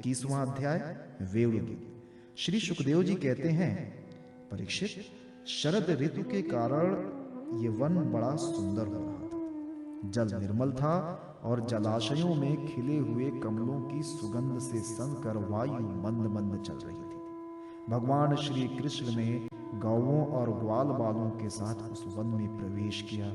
21वां अध्याय वेणु गीत। श्री सुखदेव जी कहते हैं, परीक्षित, शरद ऋतु के कारण ये वन बड़ा सुंदर हो रहा था। जल निर्मल था और जलाशयों में खिले हुए कमलों की सुगंध से सनकर वायु मंद मंद चल रही थी। भगवान श्री कृष्ण ने गौओं और ग्वाल बालों के साथ उस वन में प्रवेश किया।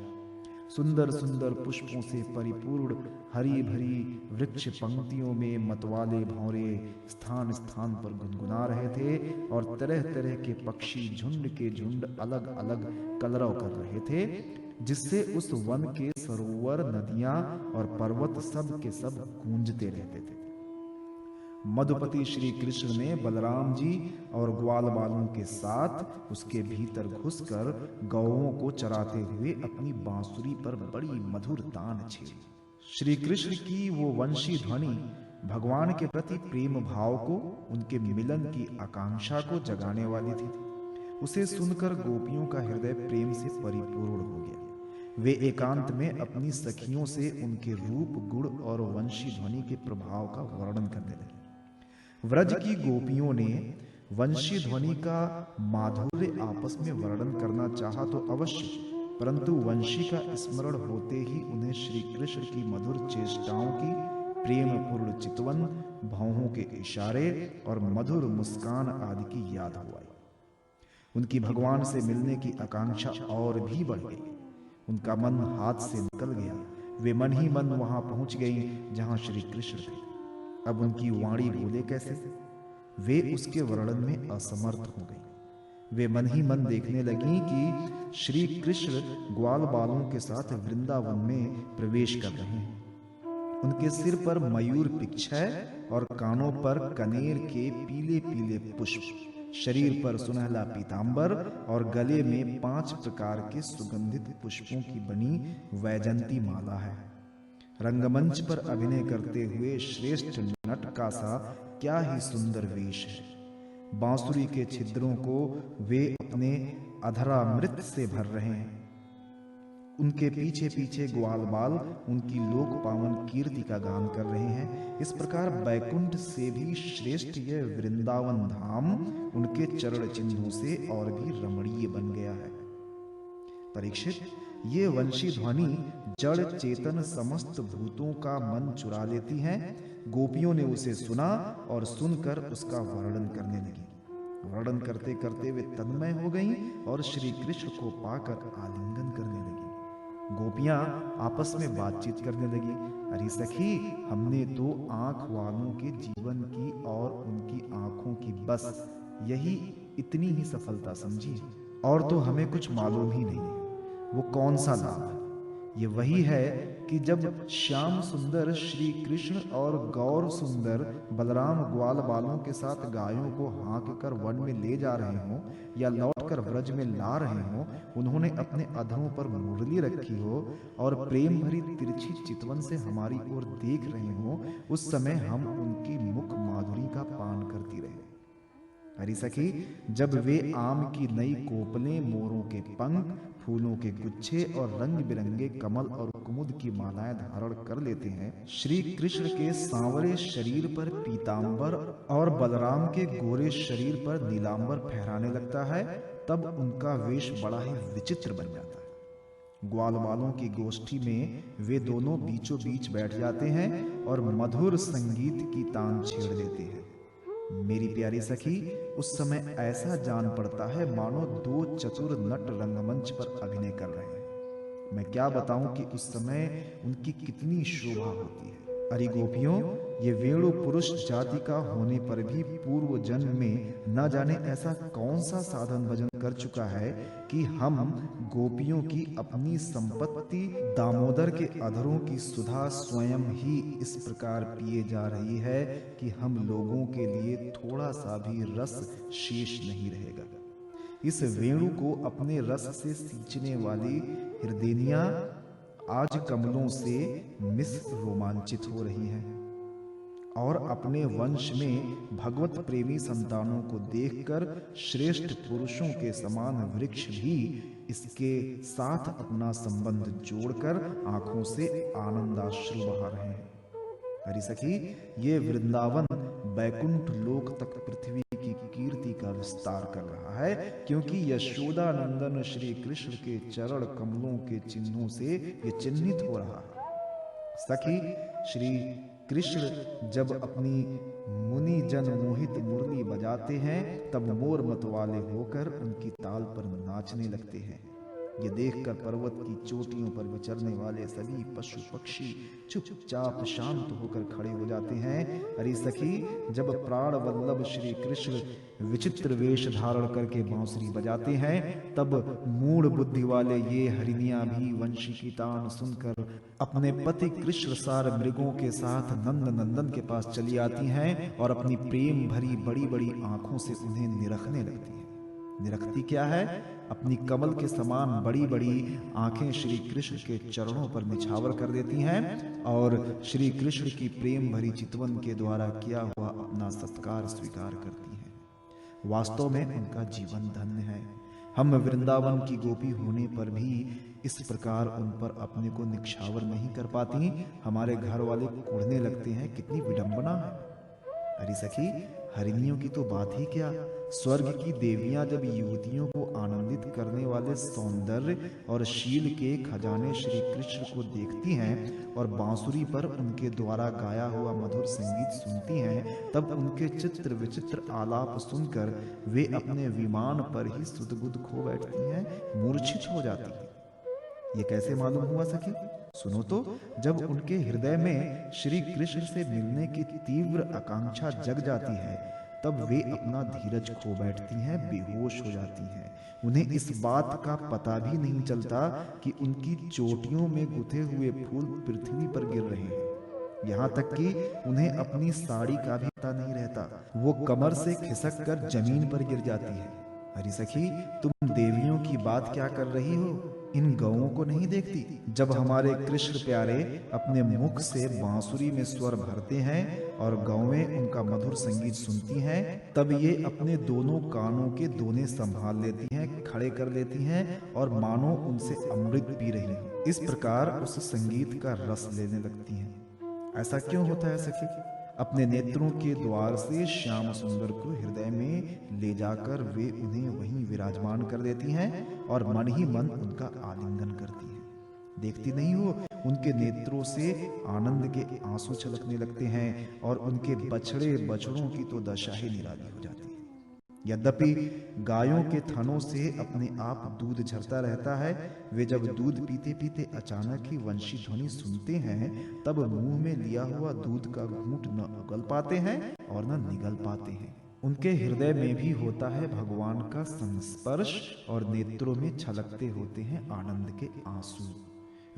सुंदर सुंदर पुष्पों से परिपूर्ण हरी भरी वृक्ष पंक्तियों में मतवाले भौरे स्थान स्थान पर गुनगुना रहे थे और तरह तरह के पक्षी झुंड के झुंड अलग अलग कलरव कर रहे थे, जिससे उस वन के सरोवर, नदियां और पर्वत सब के सब गूंजते रहते थे। मधुपति श्री कृष्ण ने बलराम जी और ग्वाल बालों के साथ उसके भीतर घुसकर गौओं को चराते हुए अपनी बांसुरी पर बड़ी मधुर तान छेड़ी। श्री कृष्ण की वो वंशी ध्वनि भगवान के प्रति प्रेम भाव को, उनके मिलन की आकांक्षा को जगाने वाली थी। उसे सुनकर गोपियों का हृदय प्रेम से परिपूर्ण हो गया। वे एकांत में अपनी सखियों से उनके रूप, गुण और वंशी ध्वनि के प्रभाव का वर्णन करने लगे। व्रज की गोपियों ने वंशी ध्वनि का माधुर्य आपस में वर्णन करना चाहा तो अवश्य, परंतु वंशी का स्मरण होते ही उन्हें श्री कृष्ण की मधुर चेष्टाओं की, प्रेम पूर्ण चितवन, भौहों के इशारे और मधुर मुस्कान आदि की याद हो आई। उनकी भगवान से मिलने की आकांक्षा और भी बढ़ गई। उनका मन हाथ से निकल गया। वे मन ही मन वहां पहुंच गई जहां श्री कृष्ण थे। अब उनकी वाणी बोले कैसे? वे उसके वर्णन में असमर्थ हो गई। वे मन ही मन देखने लगी कि श्री कृष्ण ग्वाल बालों के साथ वृंदावन में प्रवेश कर रहे हैं। उनके सिर पर मयूर पिच्छय और कानों पर कनेर के पीले पीले पुष्प, शरीर पर सुनहला पीतांबर और गले में 5 प्रकार के सुगंधित पुष्पों की बनी वैजंती माला है। रंगमंच पर अभिनय करते हुए श्रेष्ठ नट का सा क्या ही सुंदर वेश है। बांसुरी के छिद्रों को वे अपने अधरामृत से भर रहे हैं। उनके पीछे पीछे ग्वाल बाल उनकी लोक पावन कीर्ति का गान कर रहे हैं। इस प्रकार बैकुंठ से भी श्रेष्ठ यह वृंदावन धाम उनके चरण चिन्हों से और भी रमणीय बन गया है। परीक्षित, ये वंशी ध्वनि जड़ चेतन समस्त भूतों का मन चुरा लेती है। गोपियों ने उसे सुना और सुनकर उसका वर्णन करने लगी। वर्णन करते करते वे तन्मय हो गईं और श्री कृष्ण को पाकर आलिंगन करने लगी। गोपियां आपस में बातचीत करने लगी। अरे सखी, हमने तो आंख वालों के जीवन की और उनकी आंखों की बस यही इतनी ही सफलता समझी, और तो हमें कुछ मालूम ही नहीं है। वो कौन सा लाभ है? ये वही है कि जब श्याम सुंदर श्री कृष्ण और गौर सुंदर बलराम ग्वाल बालों के साथ गायों को हाँक कर वन में ले जा रहे हों या लौटकर व्रज में ला रहे हों, उन्होंने अपने अधरों पर मुरली रखी हो और प्रेम भरी तिरछी चितवन से हमारी ओर देख रहे हों, उस समय हम उनकी मुख माधुरी का पान करती रहे। हरी सखी, जब वे आम की नई कोपलें, मोरों के पंख, फूलों के गुच्छे और रंग बिरंगे कमल और कुमुद की मालाएं धारण कर लेते हैं, श्री कृष्ण के सांवरे शरीर पर पीतांबर और बलराम के गोरे शरीर पर नीलांबर फहराने लगता है, तब उनका वेश बड़ा ही विचित्र बन जाता है। ग्वाल बालों की गोष्ठी में वे दोनों बीचों बीच बैठ जाते हैं और मधुर संगीत की तान छेड़ देते हैं। मेरी प्यारी सखी, उस समय ऐसा जान पड़ता है मानो 2 चतुर नट रंगमंच पर अभिनय कर रहे हैं। मैं क्या बताऊं कि उस समय उनकी कितनी शोभा होती है। अरे गोपियों, ये वेणु पुरुष जाति का होने पर भी पूर्व जन्म में न जाने ऐसा कौन सा साधन भजन कर चुका है कि हम गोपियों की अपनी संपत्ति दामोदर के अधरों की सुधा स्वयं ही इस प्रकार पिए जा रही है कि हम लोगों के लिए थोड़ा सा भी रस शेष नहीं रहेगा। इस वेणु को अपने रस से सींचने वाली हृदयनियां आज कमलों से मिस रोमांचित हो रही हैं और अपने वंश में भगवत प्रेमी संतानों को देखकर श्रेष्ठ पुरुषों के समान वृक्ष भी इसके साथ अपना संबंध जोड़कर आंखों से आनंदाश्रु बहा रहे हैं। हरि सखी, ये वृंदावन बैकुंठ लोक तक पृथ्वी की कीर्ति का विस्तार कर रहा है, क्योंकि यशोदा नंदन श्री कृष्ण के चरण कमलों के चिन्हों से ये चिन्हित हो रहा है। सखी, श्री कृष्ण जब अपनी मुनि जन मोहित मुरली बजाते हैं तब मोर मत वाले होकर उनकी ताल पर नाचने लगते हैं। ये देखकर पर्वत की चोटियों पर विचरने वाले सभी पशु पक्षी चुपचाप शांत होकर खड़े हो जाते हैं। अरे सखी, जब प्राण वल्लभ श्री कृष्ण विचित्र वेश धारण करके बांसुरी बजाते हैं तब मूढ़ बुद्धि वाले ये हरिणियां भी वंशी की तान सुनकर अपने पति कृष्ण सार मृगों के साथ नंद नंदन के पास चली आती हैं और अपनी प्रेम भरी बड़ी बड़ी आंखों से उन्हें निरखने लगती हैं। निरखती क्या है? अपनी कमल के समान बड़ी बड़ी आंखें श्री कृष्ण के चरणों पर निछावर कर देती हैं और श्री कृष्ण की प्रेम भरी चितवन के द्वारा किया हुआ अपना सत्कार स्वीकार करती हैं। वास्तव में उनका जीवन धन्य है। हम वृंदावन की गोपी होने पर भी इस प्रकार उन पर अपने को निछावर नहीं कर पाती। हमारे घर वाले कूढ़ने लगते हैं, कितनी विडंबना है। अरे सखी, हरिणियों की तो बात ही क्या, स्वर्ग की देवियां जब युवतियों को आनंदित करने वाले सौंदर्य और शील के खजाने श्री कृष्ण को देखती हैं और बांसुरी पर उनके द्वारा गाया हुआ मधुर संगीत सुनती हैं, तब उनके चित्र विचित्र आलाप सुनकर वे अपने विमान पर ही सुध-बुध खो बैठती हैं, मूर्छित हो जाती हैं। ये कैसे मालूम हुआ सखी? सुनो तो, जब उनके हृदय में श्री कृष्ण से मिलने की तीव्र आकांक्षा जग जाती है तब वे अपना धीरज खो बैठती हैं, बेहोश हो जाती हैं। उन्हें इस बात का पता भी नहीं चलता कि उनकी चोटियों में गुथे हुए फूल पृथ्वी पर गिर रहे हैं। यहाँ तक कि उन्हें अपनी साड़ी का भी पता नहीं रहता, वो कमर से खिसक कर जमीन पर गिर जाती है। अरे सखी, तुम देवियों की बात क्या कर रही हो? इन गौओं को नहीं देखती? जब हमारे कृष्ण प्यारे अपने मुख से बांसुरी में स्वर भरते हैं और गौएं उनका मधुर संगीत सुनती हैं, तब ये अपने दोनों कानों के दोने संभाल लेती हैं, खड़े कर लेती हैं और मानो उनसे अमृत पी रही हैं। इस प्रकार उस संगीत का रस लेने लगती हैं। ऐसा क्यों होता है सखी? अपने नेत्रों के द्वार से श्याम सुंदर को हृदय में ले जाकर वे उन्हें वहीं विराजमान कर देती हैं और मन ही मन उनका आलिंगन करती हैं। देखती नहीं हो, उनके नेत्रों से आनंद के आंसू छलकने लगते हैं और उनके बछड़े बछड़ों की तो दशा ही निराली हो जाती है। यद्यपि गायों के थनों से अपने आप दूध झरता रहता है, वे जब दूध पीते पीते अचानक ही वंशी ध्वनि सुनते हैं तब मुंह में लिया हुआ दूध का घूंट न उगल पाते हैं और न निगल पाते हैं। उनके हृदय में भी होता है भगवान का संस्पर्श और नेत्रों में छलकते होते हैं आनंद के आंसू।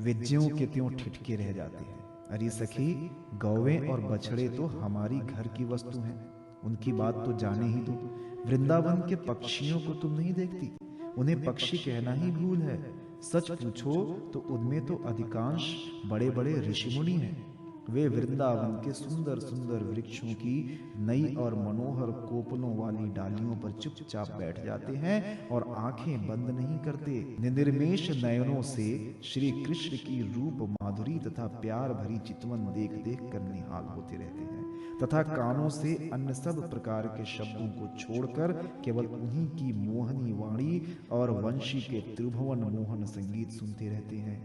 वे ज्यों के त्यों ठिठके रह जाते हैं। अरे सखी, गौवें और बछड़े तो हमारी घर की वस्तु हैं, उनकी बात तो जाने ही दो। वृंदावन के पक्षियों को तुम नहीं देखती? उन्हें पक्षी कहना ही भूल है। सच पूछो तो उनमें तो अधिकांश बड़े बड़े ऋषि मुनि हैं। वे वृंदावन के सुंदर सुंदर वृक्षों की नई और मनोहर कोपलों वाली डालियों पर चुपचाप बैठ जाते हैं और आंखें बंद नहीं करते। निर्निमेष नयनों से श्री कृष्ण की रूप माधुरी तथा प्यार भरी चितवन देख देख कर निहाल होते रहते हैं तथा कानों से अन्य सब प्रकार के शब्दों को छोड़कर केवल उन्हीं की मोहनी वाणी और वंशी के त्रिभुवन मोहन संगीत सुनते रहते हैं।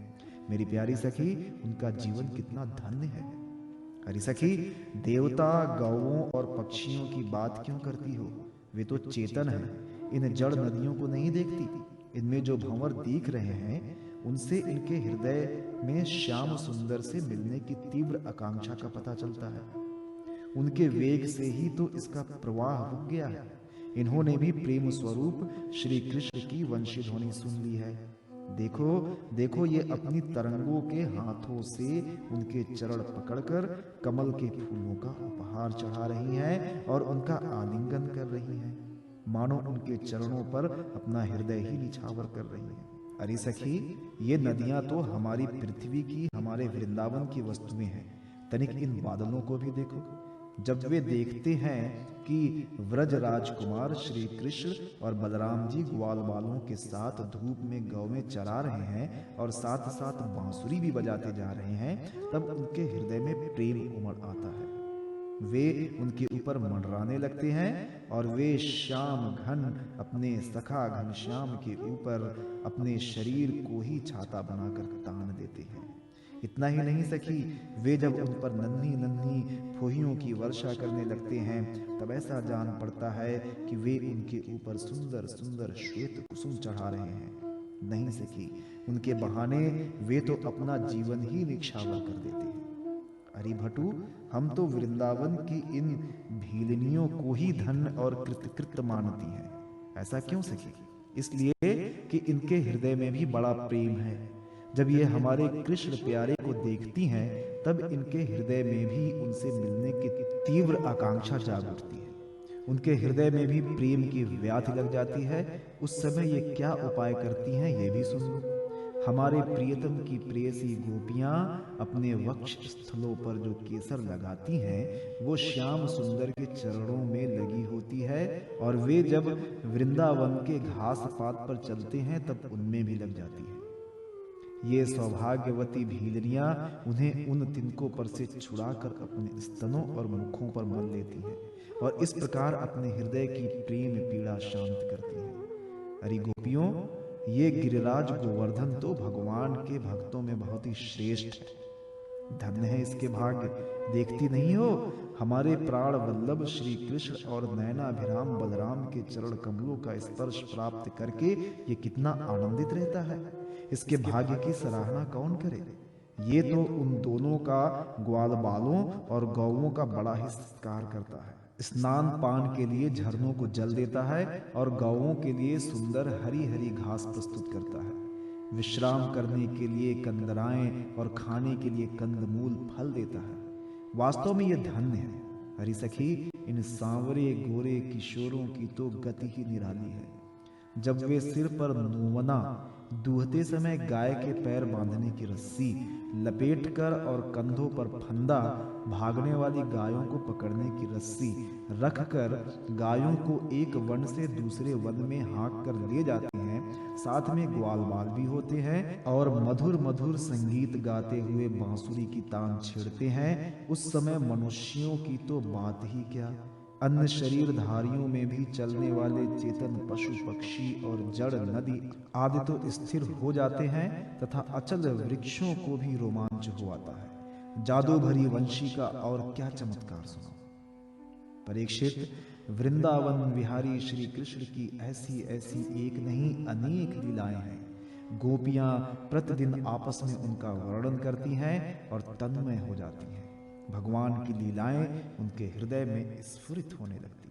मेरी प्यारी सखी, उनका जीवन कितना धन्य है। अरे सखी, देवता गौओं और पक्षियों की बात क्यों करती हो? वे तो चेतन हैं, इन जड़ नदियों को नहीं देखती? इनमें जो भंवर दिख रहे हैं उनसे इनके हृदय में श्याम सुंदर से मिलने की तीव्र आकांक्षा का पता चलता है। उनके वेग से ही तो इसका प्रवाह रुक गया है। इन्होंने भी प्रेम स्वरूप श्री कृष्ण की वंशी ध्वनि सुन ली है। देखो देखो, ये अपनी तरंगों के हाथों से उनके चरण पकड़कर कमल के फूलों का उपहार चढ़ा रही हैं और उनका आलिंगन कर रही हैं, मानो उनके चरणों पर अपना हृदय ही निछावर कर रही हैं। अरे सखी, ये नदियां तो हमारी पृथ्वी की, हमारे वृंदावन की वस्तुएं हैं। तनिक इन बादलों को भी देखो। जब वे देखते हैं कि व्रज राजकुमार श्री कृष्ण और बलराम जी ग्वाल बालों के साथ धूप में गौवें चरा रहे हैं और साथ साथ बांसुरी भी बजाते जा रहे हैं, तब उनके हृदय में प्रेम उमड़ आता है। वे उनके ऊपर मंडराने लगते हैं और वे श्याम घन अपने सखा घनश्याम के ऊपर अपने शरीर को ही छाता बनाकर तान देते हैं। इतना ही नहीं सखी, वे जब उन पर नन्ही नन्ही फुहियों की वर्षा करने लगते हैं तब ऐसा जान पड़ता है कि वे उनके ऊपर सुंदर सुंदर श्वेत कुसुम चढ़ा रहे हैं। नहीं सखी, उनके बहाने वे तो अपना जीवन ही निछावर कर देते हैं। अरे भटू, हम तो वृंदावन की इन भीलनियों को ही धन और कृत मानती हैं। ऐसा क्यों सखी? इसलिए कि इनके हृदय में भी बड़ा प्रेम है। जब ये हमारे कृष्ण प्यारे को देखती हैं तब इनके हृदय में भी उनसे मिलने की तीव्र आकांक्षा जाग उठती है। उनके हृदय में भी प्रेम की व्याधि लग जाती है। उस समय ये क्या उपाय करती हैं ये भी सुन लो। हमारे प्रियतम की प्रेयसी गोपियां अपने वक्ष स्थलों पर जो केसर लगाती हैं वो श्याम सुंदर के चरणों में लगी होती है, और वे जब वृंदावन के घास पात पर चलते हैं तब उनमें भी लग जाती है। ये सौभाग्यवती भीलनियां उन्हें उन तिनकों पर से छुड़ाकर अपने स्तनों और मुखों पर मल लेती हैं और इस प्रकार अपने हृदय की प्रेम पीड़ा शांत करती हैं। अरे गोपियों, ये गिरिराज गोवर्धन तो भगवान के भक्तों में बहुत ही श्रेष्ठ है। धन्य है इसके भाग्य। देखती नहीं हो, हमारे प्राण वल्लभ श्री कृष्ण और नयनाभिराम बलराम के चरण कमलों का स्पर्श प्राप्त करके ये कितना आनंदित रहता है। इसके भाग्य की सराहना कौन करे? ये तो उन दोनों का ग्वाल बालों और गौओं का बड़ा ही सत्कार करता है। स्नान पान के लिए झरनों को जल देता है और गौओं के लिए सुंदर हरी हरी घास प्रस्तुत करता है। विश्राम करने के लिए कंदराएं और खाने के लिए कंदमूल फल देता है। वास्तव में ये धन्य है। हरि सखी, इन सांवरे गोरे किशोरों की तो गति ही निराली है। जब वे सिर पर नूवना दूहते समय गाय के पैर बांधने की रस्सी लपेटकर और कंधों पर फंदा भागने वाली गायों को पकड़ने की रस्सी रखकर गायों को एक वन से दूसरे वन में हाँक कर ले जाते हैं, साथ में ग्वाल बाल भी होते हैं और मधुर मधुर संगीत गाते हुए बांसुरी की तान छेड़ते हैं, उस समय मनुष्यों की तो बात ही क्या। अन्य शरीरधारियों में भी चलने वाले चेतन पशु पक्षी और जड़ नदी आदि तो स्थिर हो जाते हैं तथा अचल वृक्षों को भी रोमांच हो आता है। जादू भरी वंशी का और क्या चमत्कार सुनो। परीक्षित, वृंदावन विहारी श्री कृष्ण की ऐसी ऐसी एक नहीं अनेक लीलाएं हैं। गोपियां प्रतिदिन आपस में उनका वर्णन करती हैं और तन्मय हो जाती हैं। भगवान की लीलाएं उनके हृदय में स्फुरित होने लगती हैं।